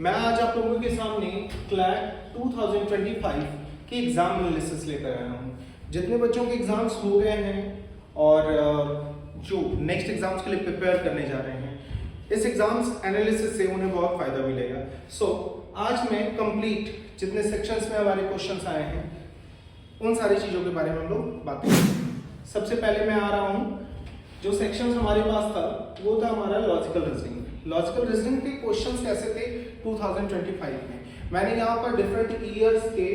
मैं आज आप लोगों के सामने क्लैट 2025 की एग्जाम एनालिसिस लेकर आया हूँ। जितने बच्चों के एग्जाम्स हो गए हैं और जो नेक्स्ट एग्जाम्स के लिए प्रिपेयर करने जा रहे हैं, इस एग्जाम्स एनालिसिस से उन्हें बहुत फायदा मिलेगा। आज मैं कंप्लीट जितने सेक्शंस में हमारे क्वेश्चंस आए हैं उन सारी चीज़ों के बारे में हम लोग बात करेंगे। सबसे पहले मैं आ रहा हूँ, जो सेक्शंस हमारे पास था वो था हमारा लॉजिकल रीजनिंग। लॉजिकल रीजनिंग के क्वेश्चंस कैसे थे 2025 में। मैंने यहाँ पर डिफरेंट ईयर्स के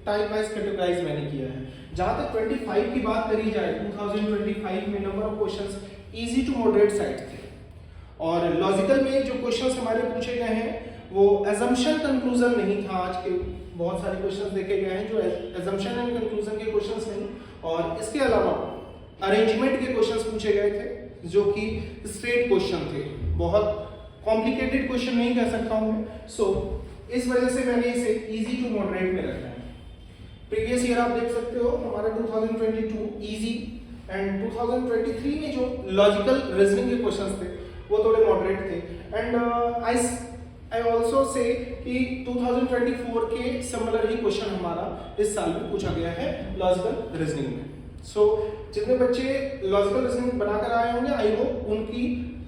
टाइप वाइज कैटेगराइज मैंने किया है। जहाँ तक 25 की बात करी जाए, 2025 में number of questions easy to moderate side थे। और लॉजिकल में जो क्वेश्चंस हमारे पूछे गए हैं वो एजम्पशन कंक्लूजन नहीं था। आज के बहुत सारे क्वेश्चंस देखे गए हैं जो एजम्पशन एंड कंक्लूजन के क्वेश्चंस नहीं, और इसके अलावा अरेंजमेंट के क्वेश्चंस पूछे गए थे जो कि स्ट्रेट क्वेश्चन थे। बहुत कॉम्प्लिकेटेड क्वेश्चन नहीं कह सकता हूं मैं। इस वजह से मैंने इसे इजी टू मॉडरेट में रखा है। प्रीवियस ईयर आप देख सकते हो हमारा 2022 इजी एंड 2023 में जो लॉजिकल रीजनिंग के क्वेश्चंस थे वो थोड़े मॉडरेट थे। एंड आई ऑल्सो से कि 2024 के सिमिलर ही क्वेश्चन हमारा इस साल में पूछा गया है लॉजिकल रीजनिंग में। जितने बच्चे लॉजिकल रीजनिंग बनाकर आए होंगे, आई होप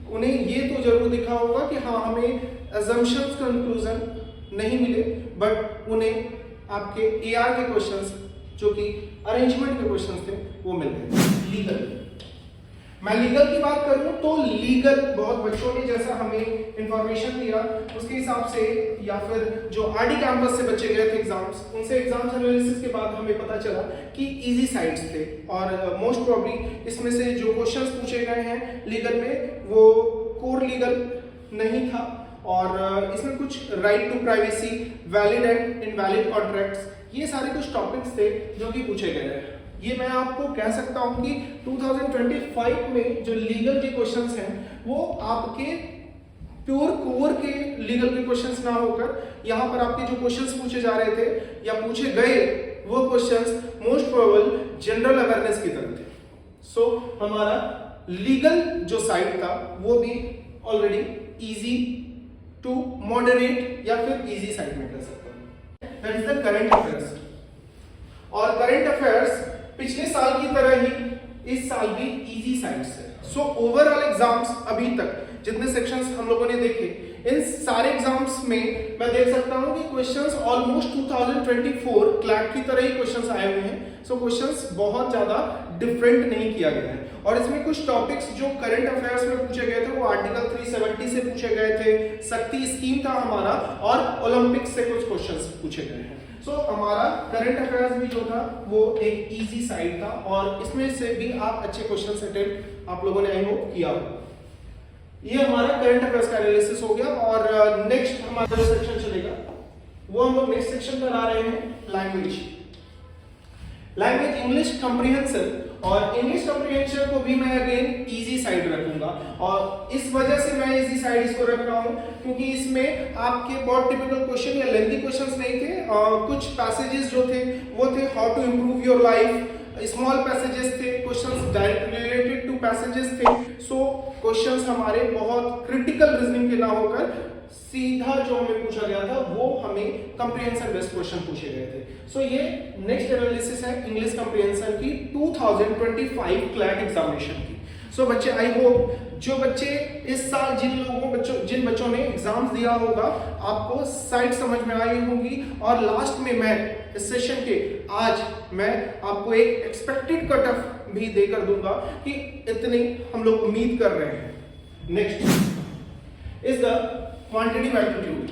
उन्हें ये तो जरूर दिखा होगा कि हाँ, हमें एजम्पशंस कंक्लूजन नहीं मिले, बट उन्हें आपके एआर के क्वेश्चंस जो कि अरेंजमेंट के क्वेश्चंस थे वो मिल गए। लीगल, मैं लीगल की बात करूं तो लीगल बहुत बच्चों ने जैसा हमें इंफॉर्मेशन दिया उसके हिसाब से, या फिर जो आरडी कैंपस से बच्चे गए थे एग्जाम्स, उनसे एग्जाम्स एनालिसिस के बाद हमें पता चला कि इजी साइड्स थे। और मोस्ट प्रोबेबली इसमें से जो क्वेश्चंस पूछे गए हैं लीगल में वो कोर लीगल नहीं था, और इसमें कुछ right to privacy, valid and invalid contracts, ये सारे कुछ टॉपिक्स थे जो कि पूछे गए हैं। ये मैं आपको कह सकता हूं कि 2025 में जो लीगल के क्वेश्चंस हैं वो आपके प्योर कोर के लीगल के क्वेश्चंस ना होकर यहाँ पर आपके जो क्वेश्चंस पूछे जा रहे थे या पूछे गए वो questions most probable general awareness की तरह थे। हमारा लीगल जो साइड था वो भी ऑलरेडी इजी टू मॉडरेट या फिर इजी साइड में कह सकता हूं। That is the current affairs. और करंट अफेयर्स पिछले साल की तरह ही इस साल भी इजी साइड से। ओवरऑल एग्जाम्स अभी तक जितने सेक्शंस हम लोगों ने देखे, इन सारे एग्जाम्स में मैं देख सकता हूं कि क्वेश्चंस ऑलमोस्ट 2024 क्लैट की तरह ही क्वेश्चंस आए हुए हैं। क्वेश्चंस बहुत ज्यादा डिफरेंट नहीं किया गया है। और इसमें कुछ टॉपिक्स जो करंट अफेयर्स में पूछे गए थे वो आर्टिकल 370 से पूछे गए थे, शक्ति स्कीम था हमारा, और ओलंपिक्स से कुछ क्वेश्चंस पूछे गए हैं। हमारा करंट अफेयर्स भी जो था वो एक इजी साइड था, और इसमें से भी आप अच्छे क्वेश्चंस अटेम्प्ट आप लोगों ने आई होप किया हो। ये हमारा करंट अफेयर्स का एनालिसिस हो गया। और नेक्स्ट हमारा जो सेक्शन चलेगा वो हम लोग नेक्स्ट सेक्शन पर आ रहे हैं लैंग्वेज इंग्लिश कॉम्प्रिहेंशन। और इंग्लिश कॉम्प्रिहेंशन को भी मैं अगेन इजी साइड रखूंगा, और इस वजह से मैं इजी साइड इसको रख रहा हूं क्योंकि इसमें आपके बहुत टिपिकल क्वेश्चन या लेंथी क्वेश्चंस नहीं थे। कुछ पैसेजेस जो थे वो थे how to improve your life, small passages थे, questions directly related to passages थे। क्वेश्चंस हमारे बहुत क्रिटिकल रीजनिंग के ना होकर सीधा जो हमें पूछा गया था वो हमें कंप्रिहेंशन बेस्ड क्वेश्चन पूछे गए थे। ये नेक्स्ट एनालिसिस है इंग्लिश कंप्रिहेंशन की 2025 क्लैट एग्जामिनेशन की। बच्चे आई होप जो बच्चे इस साल जिन बच्चों ने एग्जाम्स दिया होगा आपको साइड समझ में आई होगी। और लास्ट में मैं इस सेशन के आज मैं आपको एक एक्सपेक्टेड कट ऑफ भी देकर दूंगा कि इतनी हम लोग उम्मीद कर रहे हैं। Next is the quantitative aptitude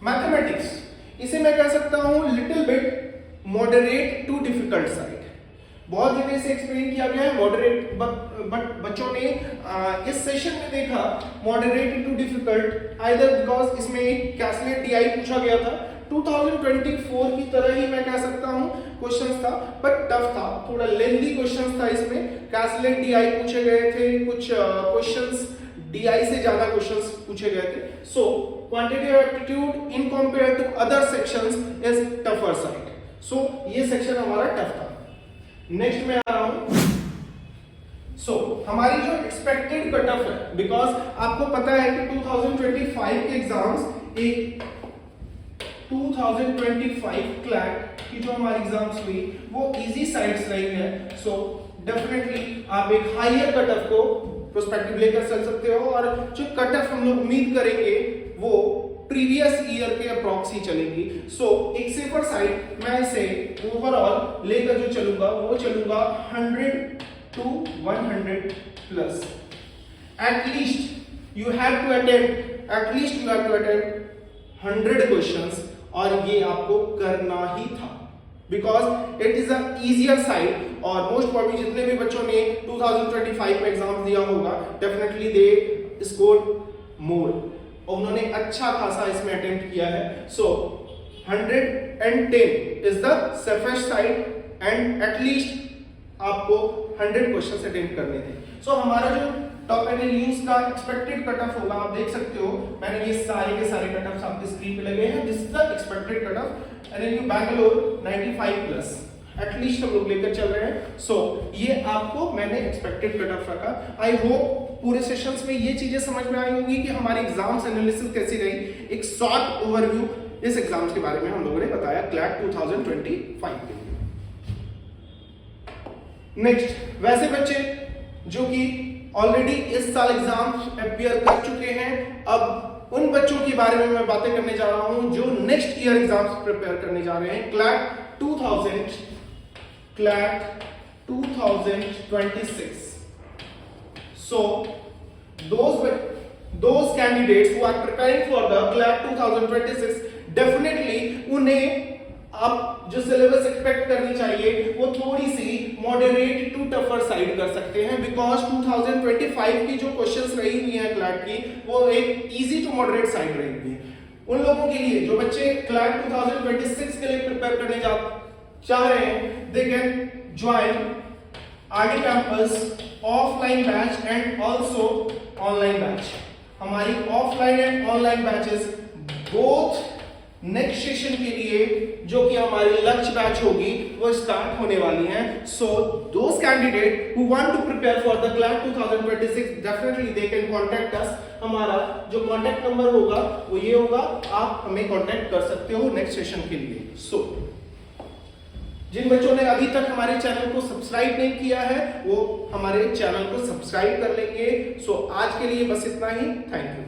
mathematics. इसे मैं कह सकता हूं little bit moderate to difficult side. बहुत जगह से एक्सप्लेन किया गया है मॉडरेट, बट बच्चों ने इस सेशन में देखा moderate to difficult either because इसमें एक कैसलेट डीआई पूछा गया था 2024 की तरह ही मैं कह सकता हूं क्वेश्चंस था, बट टफ था, थोड़ा लेंथी क्वेश्चंस था। इसमें कैसलेट डीआई पूछे गए थे, कुछ क्वेश्चंस डीआई से ज्यादा क्वेश्चंस पूछे गए थे। Quantitative aptitude in compare to other sections is tougher side. ये सेक्शन हमारा टफ था। नेक्स्ट में आ रहा हूं हमारी जो एक्सपेक्टेड कट ऑफ है, बिकॉज आपको पता है कि 2025 के एग्जाम्स एक 2025 क्लैट की जो हमारी एग्जाम्स हुई वो इजी साइड्स रही है। सो डेफिनेटली आप एक हायर कट ऑफ को प्रोस्पेक्टिव लेकर चल सकते हो और जो कट ऑफ हम लोग उम्मीद करेंगे वो प्रीवियस ईयर के अप्रॉक्स ही चलेगी। सो एक सेफर साइड मैं इसे ओवरऑल लेकर जो चलूंगा वो चलूंगा 100 to 100 plus. At least you have to attempt 100 questions और ये आपको करना ही था because it is a easier side और मोस्ट प्रॉब्ली जितने भी बच्चों ने 2025 में एग्जाम दिया होगा डेफिनेटली दे स्कोर मोर और उन्होंने अच्छा खासा इसमें अटेम्प्ट किया है। सो 110 is the safest side and at least आपको 100 क्वेश्चन अटेम्प्ट करने थे। सो हमारा जो टॉप एनएलयूज का एक्सपेक्टेड कट ऑफ होगा आप देख सकते हो, मैंने ये सारे के सारे कट ऑफ्स आपकी स्क्रीन पे लगे हैं। This is the expected cut off NLU Bangalore 95 plus at least हम लोग लेकर चल रहे हैं। सो ये आपको मैंने एक्सपेक्टेड कट ऑफ रखा। आई होप पूरे सेशंस में ये चीजें समझ में आई होंगी कि हमारी एग्जाम्स एनालिसिस कैसी रही। एक शॉर्ट ओवरव्यू इस एग्जाम्स के बारे में हम लोगों ने बताया क्लैट 2025 के लिए। नेक्स्ट, वैसे बच्चे जो कि ऑलरेडी इस साल एग्जाम अपीयर कर चुके हैं, अब उन बच्चों के बारे में मैं बातें करने जा रहा हूं जो नेक्स्ट ईयर एग्जाम्स प्रिपेयर करने जा रहे हैं CLAT 2026। So those candidates who are preparing for the CLAT 2026 definitely उन्हें आप जो सिलेबस एक्सपेक्ट करनी चाहिए वो थोड़ी सी मॉडरेट टू टफर साइड कर सकते हैं बिकॉज 2025 की जो क्वेश्चंस रही हुई हैं क्लैट की वो एक इजी टू मॉडरेट साइड रही हुई है। उन लोगों के लिए जो बच्चे क्लैट 2026 के लिए प्रिपेयर करने चाह रहे हैं they can join RD campus offline batch and also online batch. हमारी offline and online batches both next session के लिए जो कि हमारी लक्ष्य बैच होगी वो स्टार्ट होने वाली हैं। So those candidate who want to prepare for the CLAT 2026 definitely they can contact us. हमारा जो कांटेक्ट नंबर होगा वो ये होगा, आप हमें कांटेक्ट कर सकते हो नेक्स्ट सेशन के लिए। सो जिन बच्चों ने अभी तक हमारे चैनल को सब्सक्राइब नहीं किया है वो हमारे चैनल को सब्सक्राइब कर लेंगे। सो आज के लिए बस इतना ही। Thank you.